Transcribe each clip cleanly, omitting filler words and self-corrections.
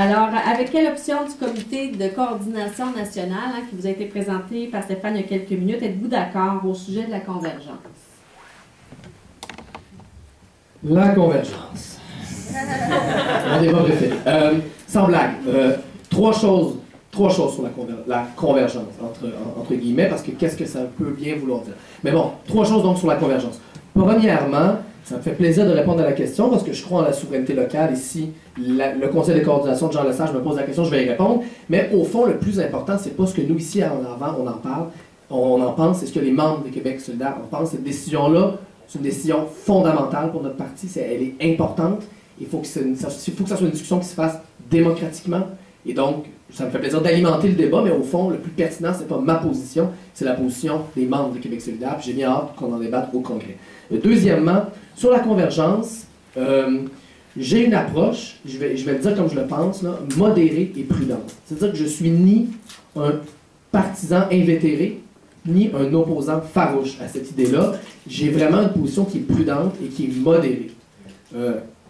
Alors, avec quelle option du comité de coordination nationale qui vous a été présentée par Stéphane il y a quelques minutes, êtes-vous d'accord au sujet de la convergence? La convergence. Un débat préféré. Sans blague, trois choses sur la convergence, entre guillemets, parce que qu'est-ce que ça peut bien vouloir dire. Mais bon, trois choses donc sur la convergence. Premièrement, ça me fait plaisir de répondre à la question, parce que je crois en la souveraineté locale, et si le conseil de coordination de Jean Lesage me pose la question, je vais y répondre. Mais au fond, le plus important, c'est pas ce que nous, ici, en avant, on en parle, on en pense, c'est ce que les membres de Québec solidaire en pensent. Cette décision-là, c'est une décision fondamentale pour notre parti, elle est importante. Il faut que ça soit une discussion qui se fasse démocratiquement. Et donc, ça me fait plaisir d'alimenter le débat, mais au fond, le plus pertinent, c'est pas ma position, c'est la position des membres de Québec solidaire. Puis j'ai bien hâte qu'on en débatte au Congrès. Deuxièmement, sur la convergence, j'ai une approche, je vais le dire comme je le pense, là, modérée et prudente. C'est-à-dire que je suis ni un partisan invétéré, ni un opposant farouche à cette idée-là. J'ai vraiment une position qui est prudente et qui est modérée.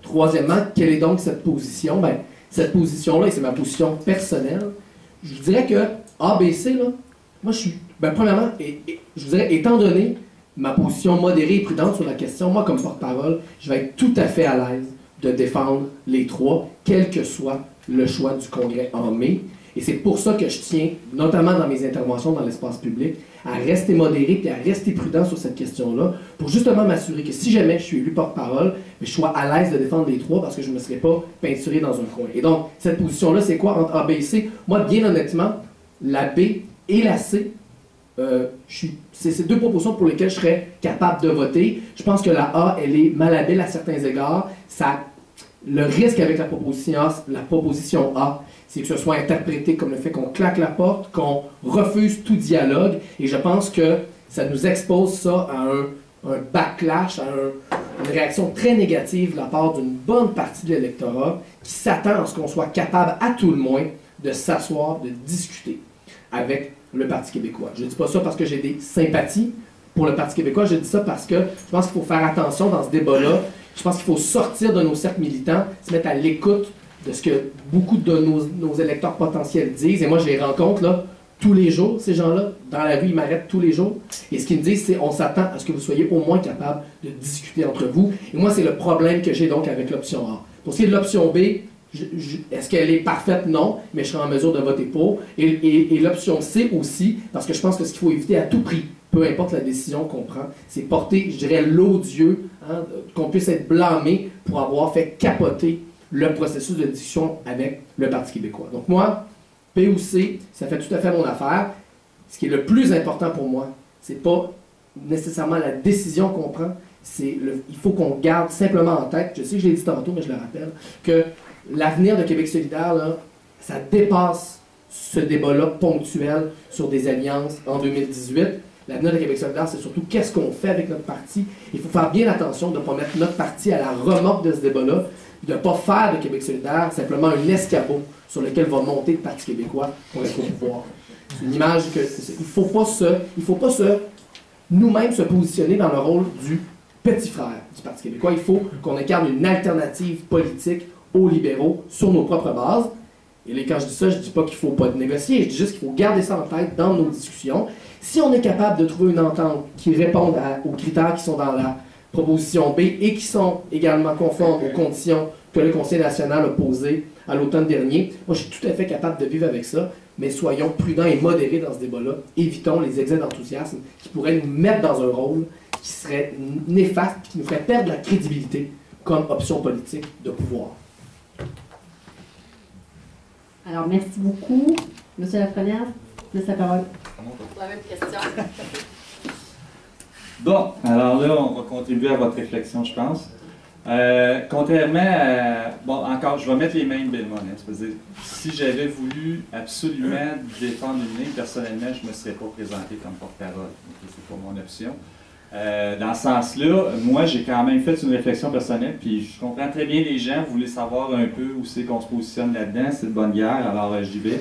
Troisièmement, quelle est donc cette position? Ben, cette position-là, et c'est ma position personnelle, je vous dirais que ABC, là, moi je suis, premièrement, je vous dirais, étant donné ma position modérée et prudente sur la question, moi comme porte-parole, je vais être tout à fait à l'aise de défendre les trois, quel que soit le choix du Congrès en mai. Et c'est pour ça que je tiens, notamment dans mes interventions dans l'espace public, à rester modéré et à rester prudent sur cette question-là, pour justement m'assurer que si jamais je suis élu porte-parole, je sois à l'aise de défendre les trois parce que je ne me serais pas peinturé dans un coin. Et donc, cette position-là, c'est quoi entre A, B et C? Moi, bien honnêtement, la B et la C, c'est ces deux propositions pour lesquelles je serais capable de voter. Je pense que la A, elle est malhabile à certains égards. Le risque avec la proposition A, c'est que ce soit interprété comme le fait qu'on claque la porte, qu'on refuse tout dialogue, et je pense que ça nous expose ça à un backlash, à une réaction très négative de la part d'une bonne partie de l'électorat qui s'attend à ce qu'on soit capable, à tout le moins, de s'asseoir, de discuter avec le Parti québécois. Je ne dis pas ça parce que j'ai des sympathies pour le Parti québécois, je dis ça parce que je pense qu'il faut faire attention dans ce débat-là. Je pense qu'il faut sortir de nos cercles militants, se mettre à l'écoute de ce que beaucoup de nos électeurs potentiels disent. Et moi, je les rencontre là, tous les jours, ces gens-là. Dans la rue, ils m'arrêtent tous les jours. Et ce qu'ils me disent, c'est on s'attend à ce que vous soyez au moins capable de discuter entre vous. Et moi, c'est le problème que j'ai donc avec l'option A. Pour ce qui est de l'option B, est-ce qu'elle est parfaite? Non, mais je serai en mesure de voter pour. Et l'option C aussi, parce que je pense que ce qu'il faut éviter à tout prix, peu importe la décision qu'on prend, c'est porter, je dirais, l'odieux, qu'on puisse être blâmé pour avoir fait capoter le processus de discussion avec le Parti québécois. Donc moi, P ou C, ça fait tout à fait mon affaire. Ce qui est le plus important pour moi, c'est pas nécessairement la décision qu'on prend, il faut qu'on garde simplement en tête, je sais que je l'ai dit tantôt, mais je le rappelle, que l'avenir de Québec solidaire, là, ça dépasse ce débat-là ponctuel sur des alliances en 2018. L'avenir de Québec solidaire, c'est surtout qu'est-ce qu'on fait avec notre parti. Il faut faire bien attention de ne pas mettre notre parti à la remorque de ce débat-là, de ne pas faire de Québec solidaire simplement un escabeau sur lequel va monter le Parti québécois pour être au pouvoir. C'est une image que il faut pas nous-mêmes se positionner dans le rôle du petit frère du Parti québécois. Il faut qu'on incarne une alternative politique aux libéraux sur nos propres bases. Et là, quand je dis ça, je ne dis pas qu'il ne faut pas négocier, je dis juste qu'il faut garder ça en tête dans nos discussions. Si on est capable de trouver une entente qui réponde aux critères qui sont dans la proposition B et qui sont également conformes aux conditions que le Conseil national a posées à l'automne dernier, moi je suis tout à fait capable de vivre avec ça, mais soyons prudents et modérés dans ce débat-là. Évitons les excès d'enthousiasme qui pourraient nous mettre dans un rôle qui serait néfaste et qui nous ferait perdre la crédibilité comme option politique de pouvoir. Alors, merci beaucoup. Monsieur Lafrenière, je laisse la parole. La même question. Bon, alors là, on va contribuer à votre réflexion, je pense. Contrairement à... Bon, encore, je vais mettre les mains de bénévoles. C'est-à-dire, si j'avais voulu absolument défendre une ligne, personnellement, je ne me serais pas présenté comme porte-parole. C'est pas mon option. Dans ce sens-là, moi, j'ai quand même fait une réflexion personnelle, puis je comprends très bien les gens, vous voulez savoir un peu où c'est qu'on se positionne là-dedans, c'est de bonne guerre, alors j'y vais.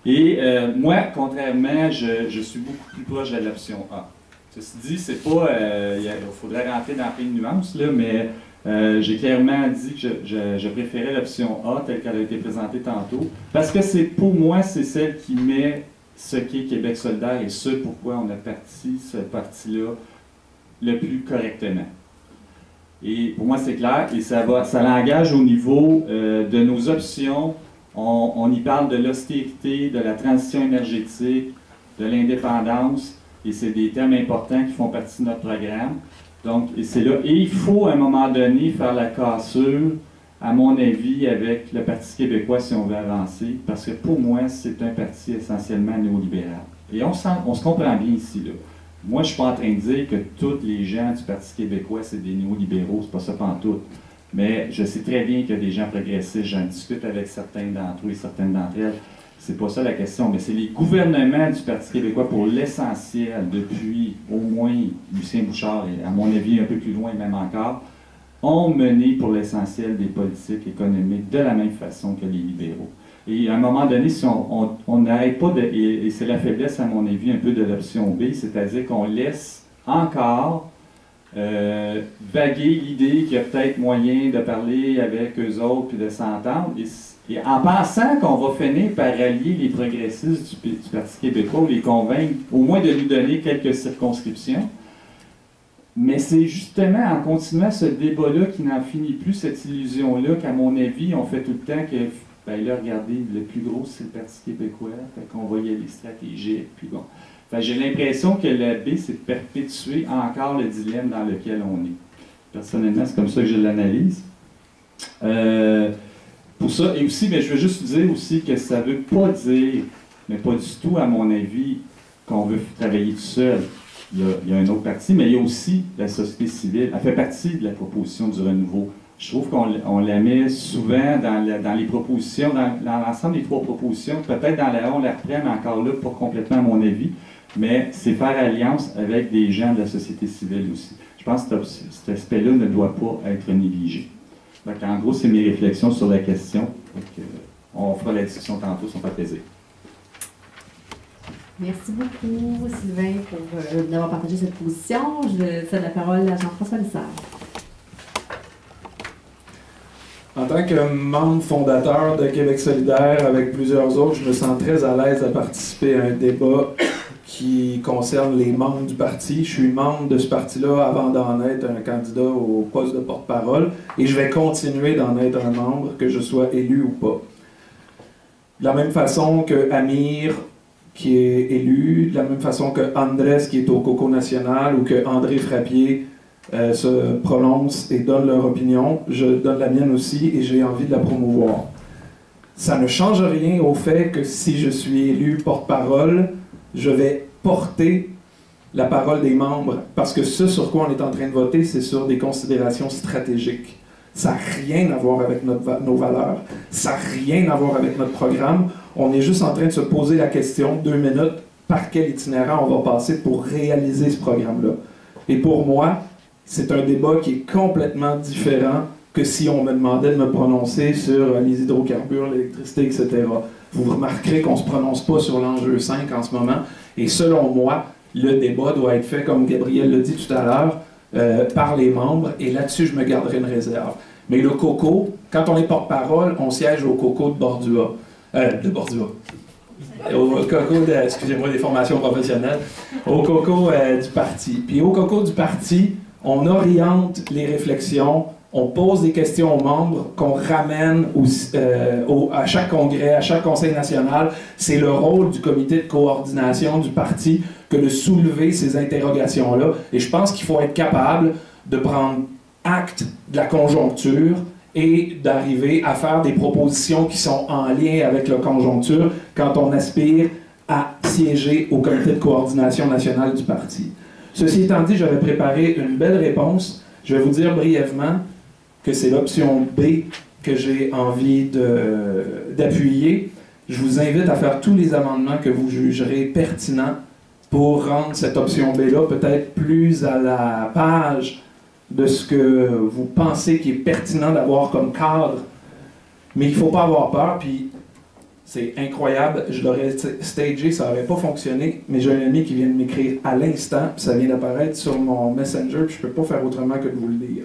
Et moi, contrairement, je suis beaucoup plus proche de l'option A. Ceci dit, c'est pas, il faudrait rentrer dans plein de nuances, là, mais J'ai clairement dit que je préférais l'option A telle qu'elle a été présentée tantôt, parce que pour moi, c'est celle qui met ce qu'est Québec solidaire et ce pourquoi on a parti ce parti-là le plus correctement. Et pour moi, c'est clair, et ça l'engage au niveau de nos options. On y parle de l'austérité, de la transition énergétique, de l'indépendance, et c'est des thèmes importants qui font partie de notre programme. Donc, et c'est là. Et il faut, à un moment donné, faire la cassure, à mon avis, avec le Parti québécois si on veut avancer, parce que pour moi, c'est un parti essentiellement néolibéral. Et on se comprend bien ici, là. Moi, je ne suis pas en train de dire que tous les gens du Parti québécois, c'est des néolibéraux, c'est pas ça pantoute. Mais je sais très bien qu'il y a des gens progressistes, j'en discute avec certains d'entre eux et certaines d'entre elles. C'est pas ça la question, mais c'est les gouvernements du Parti québécois, pour l'essentiel, depuis au moins Lucien Bouchard, et à mon avis un peu plus loin même encore, ont mené pour l'essentiel des politiques économiques de la même façon que les libéraux. Et à un moment donné, si on n'arrête pas et c'est la faiblesse à mon avis un peu de l'option B, c'est-à-dire qu'on laisse encore vaguer l'idée qu'il y a peut-être moyen de parler avec eux autres puis de s'entendre. Et en pensant qu'on va finir par rallier les progressistes du Parti québécois ou les convaincre au moins de lui donner quelques circonscriptions. Mais c'est justement en continuant ce débat-là qui n'en finit plus, cette illusion-là, qu'à mon avis, on fait tout le temps que, ben là, regardez, le plus gros, c'est le Parti québécois, fait qu'on va y aller stratégique, puis bon. Fait j'ai l'impression que la B, c'est de perpétuer encore le dilemme dans lequel on est. Personnellement, c'est comme ça que je l'analyse. Pour ça, et aussi, mais je veux juste dire aussi que ça ne veut pas dire, mais pas du tout à mon avis, qu'on veut travailler tout seul. Il y a un autre parti, mais il y a aussi la société civile. Elle fait partie de la proposition du renouveau. Je trouve qu'on la met souvent dans les propositions, dans l'ensemble des trois propositions. Peut-être dans la 1, on la reprend, mais encore là, pas complètement à mon avis. Mais c'est faire alliance avec des gens de la société civile aussi. Je pense que cet aspect-là ne doit pas être négligé. Donc, en gros, c'est mes réflexions sur la question. Donc, on fera la discussion tantôt, ça me fait plaisir. Merci beaucoup, Sylvain, pour d'avoir partagé cette position. Je cède la parole à Jean-François Lissard. En tant que membre fondateur de Québec solidaire avec plusieurs autres, je me sens très à l'aise à participer à un débat qui concerne les membres du parti. Je suis membre de ce parti-là avant d'en être un candidat au poste de porte-parole et je vais continuer d'en être un membre, que je sois élu ou pas. De la même façon que Amir, qui est élu, de la même façon que Andrés, qui est au Coco National, ou que André Frappier se prononce et donne leur opinion, je donne la mienne aussi et j'ai envie de la promouvoir. Ça ne change rien au fait que si je suis élu porte-parole, je vais porter la parole des membres, parce que ce sur quoi on est en train de voter, c'est sur des considérations stratégiques. Ça n'a rien à voir avec nos valeurs, ça n'a rien à voir avec notre programme. On est juste en train de se poser la question, 2 minutes, par quel itinéraire on va passer pour réaliser ce programme-là. Et pour moi, c'est un débat qui est complètement différent que si on me demandait de me prononcer sur les hydrocarbures, l'électricité, etc. Vous remarquerez qu'on ne se prononce pas sur l'enjeu 5 en ce moment. Et selon moi, le débat doit être fait, comme Gabriel l'a dit tout à l'heure, par les membres. Et là-dessus, je me garderai une réserve. Mais le COCO, quand on est porte-parole, on siège au COCO de Bordua. Au COCO excusez-moi, des formations professionnelles. Au COCO du parti. Puis au COCO du parti, on oriente les réflexions, on pose des questions aux membres qu'on ramène à chaque congrès, à chaque conseil national. C'est le rôle du comité de coordination du parti que de soulever ces interrogations-là. Et je pense qu'il faut être capable de prendre acte de la conjoncture et d'arriver à faire des propositions qui sont en lien avec la conjoncture quand on aspire à siéger au comité de coordination nationale du parti. Ceci étant dit, j'avais préparé une belle réponse. Je vais vous dire brièvement que c'est l'option B que j'ai envie d'appuyer. Je vous invite à faire tous les amendements que vous jugerez pertinents pour rendre cette option B-là peut-être plus à la page de ce que vous pensez qui est pertinent d'avoir comme cadre. Mais il ne faut pas avoir peur, puis c'est incroyable, je l'aurais stagé, ça n'aurait pas fonctionné, mais j'ai un ami qui vient de m'écrire à l'instant, puis ça vient d'apparaître sur mon Messenger, puis je ne peux pas faire autrement que de vous le lire.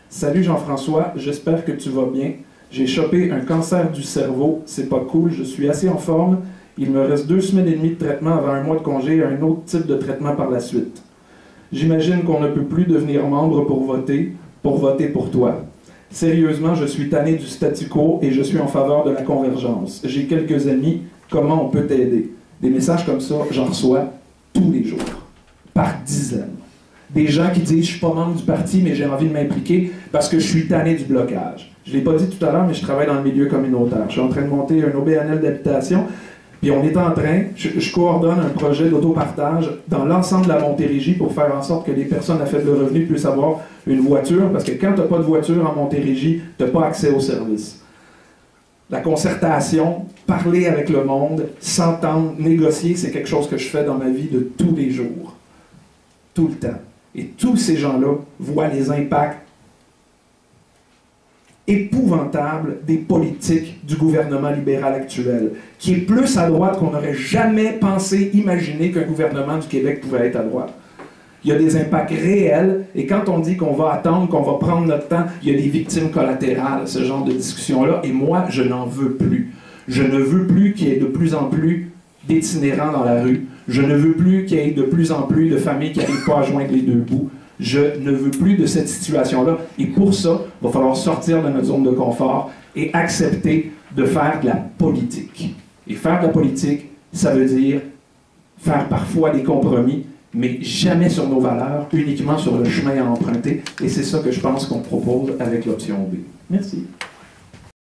Salut Jean-François, j'espère que tu vas bien. J'ai chopé un cancer du cerveau, c'est pas cool, je suis assez en forme. Il me reste 2 semaines et demie de traitement avant 1 mois de congé et un autre type de traitement par la suite. J'imagine qu'on ne peut plus devenir membre pour voter pour toi. Sérieusement, je suis tanné du statu quo et je suis en faveur de la convergence. J'ai quelques amis, comment on peut t'aider? Des messages comme ça, j'en reçois tous les jours, par dizaines. Des gens qui disent « je suis pas membre du parti, mais j'ai envie de m'impliquer parce que je suis tanné du blocage ». Je ne l'ai pas dit tout à l'heure, mais je travaille dans le milieu communautaire. Je suis en train de monter un OBNL d'habitation, puis on est en train, je coordonne un projet d'autopartage dans l'ensemble de la Montérégie pour faire en sorte que les personnes à faible revenu puissent avoir une voiture, parce que quand tu n'as pas de voiture en Montérégie, tu n'as pas accès aux services. La concertation, parler avec le monde, s'entendre, négocier, c'est quelque chose que je fais dans ma vie de tous les jours. Tout le temps. Et tous ces gens-là voient les impacts épouvantables des politiques du gouvernement libéral actuel, qui est plus à droite qu'on n'aurait jamais pensé, imaginer qu'un gouvernement du Québec pouvait être à droite. Il y a des impacts réels, et quand on dit qu'on va attendre, qu'on va prendre notre temps, il y a des victimes collatérales, ce genre de discussion-là, et moi, je n'en veux plus. Je ne veux plus qu'il y ait de plus en plus d'itinérants dans la rue. Je ne veux plus qu'il y ait de plus en plus de familles qui n'arrivent pas à joindre les 2 bouts. Je ne veux plus de cette situation-là. Et pour ça, il va falloir sortir de notre zone de confort et accepter de faire de la politique. Et faire de la politique, ça veut dire faire parfois des compromis, mais jamais sur nos valeurs, uniquement sur le chemin à emprunter. Et c'est ça que je pense qu'on propose avec l'option B. Merci.